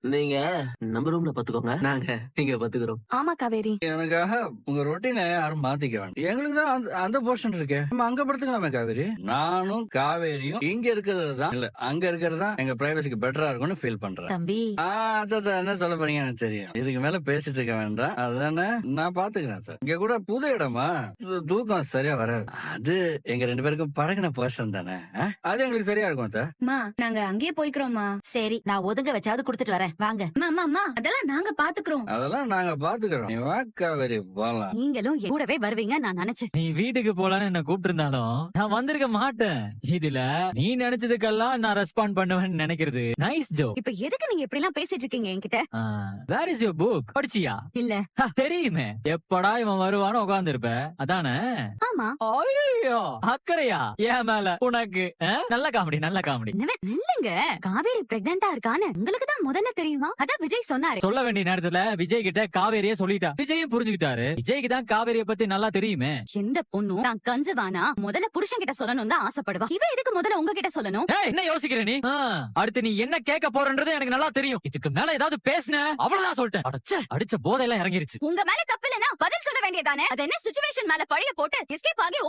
நீங்க நம்ம ரூம்ல பாத்துக்கோங்க, நாங்க இங்க பாத்துக்கிறோம். ஆமா காவேரி. எனக்காக உங்க ரொட்டீனை யாரும் மாத்திக்க வேண்டாம். எங்களுக்கு தான் அந்த போர்ஷன் இருக்கே, நம்ம அங்க படுத்துக்கலாமே காவேரி. நானும் காவேரியும் இங்க இருக்கிறது தான் இல்ல அங்க இருக்கிறது தான் எங்க பிரைவசிக்கு பெட்டரா இருக்கும்னு ஃபீல் பண்றேன். தம்பி அதான் என்ன சொல்ல போறீங்க எனக்கு தெரியும். இதுக்கு மேல பேசிட்டு இருக்க வேண்டாம். அதானே நான் பாத்துக்கிறேன் சார். இங்க கூட புது இடமா, தூக்கம் சரியா வராது. அது எங்க 2 பேருக்கும் பழகின போர்ஷன் தானே. அது எங்களுக்கு சரியா இருக்கும் சார். நாங்க அங்கேயே போய்க்கிறோம்மா. சரி, நான் ஒதுங்க வச்சாவது குடுத்துட்டு வரேன், வாங்க. அம்மா அதெல்லாம் நாங்க பாத்துக்கிறோம். அதெல்லாம் நாங்க பாத்துக்கிறோம். நீ வா காவேரி போலாம். நீங்களும் என் கூடவே வருவீங்க நான் நினைச்சேன். நீ வீட்டுக்கு போலான்னு என்ன கூப்பிட்டு இருந்தாலும் நான் வந்திருக்க மாட்டேன். இதுல நீ நினைச்சதுக்கெல்லாம் நான் ரெஸ்பாண்ட் பண்ணுவேன்னு நினைக்கிறது நைஸ் ஜோ. இப்ப எதுக்கு நீங்க இப்படி எல்லாம் பேசிட்டு இருக்கீங்க என்கிட்ட? Where is your book? படிச்சியா? இல்ல. தெரியுமே, எப்படா இவன் வருவான்னு உட்கார்ந்து இருப்ப, அதானே? ஆமா. ஐயோ, அக்கறையா என் மேல உனக்கு? நல்ல காமெடி, நல்ல காமெடி. இல்லங்க, காவேரி பிரெக்னண்டா இருக்கான்னு உங்களுக்கு தான் முதல்ல தெரியுமா? அதான் விஜய் சொன்னாரு. சொல்ல வேண்டிய நேரத்துல விஜய் கிட்ட காவேரிய சொல்லிட்டா. விஜயும் புரிஞ்சுக்கிட்டாரு. விஜய்க்கு தான் காவேரிய பத்தி நல்லா தெரியுமே. எந்த பொண்ணும் தான் கஞ்சவானா முதல்ல புருஷன் கிட்ட சொல்லணும் தான் ஆசைப்படுவா. இவ எதுக்கு முதல்ல உங்ககிட்ட சொல்லணும்? என்ன யோசிக்கிற நீ? அடுத்து நீ என்ன கேட்க போறன்றது எனக்கு நல்லா தெரியும். இதுக்கு மேல ஏதாவது பேசுன அவ்வளவுதான் சொல்லிட்டேன். அடிச்ச போதையெல்லாம் இறங்கிருச்சு. உங்க மேல தப்பு இல்லனா பதில் சொல்ல வேண்டியதானே? அது என்ன சிச்சுவேஷன் மேல பழிய போட்டு எஸ்கேப் ஆகி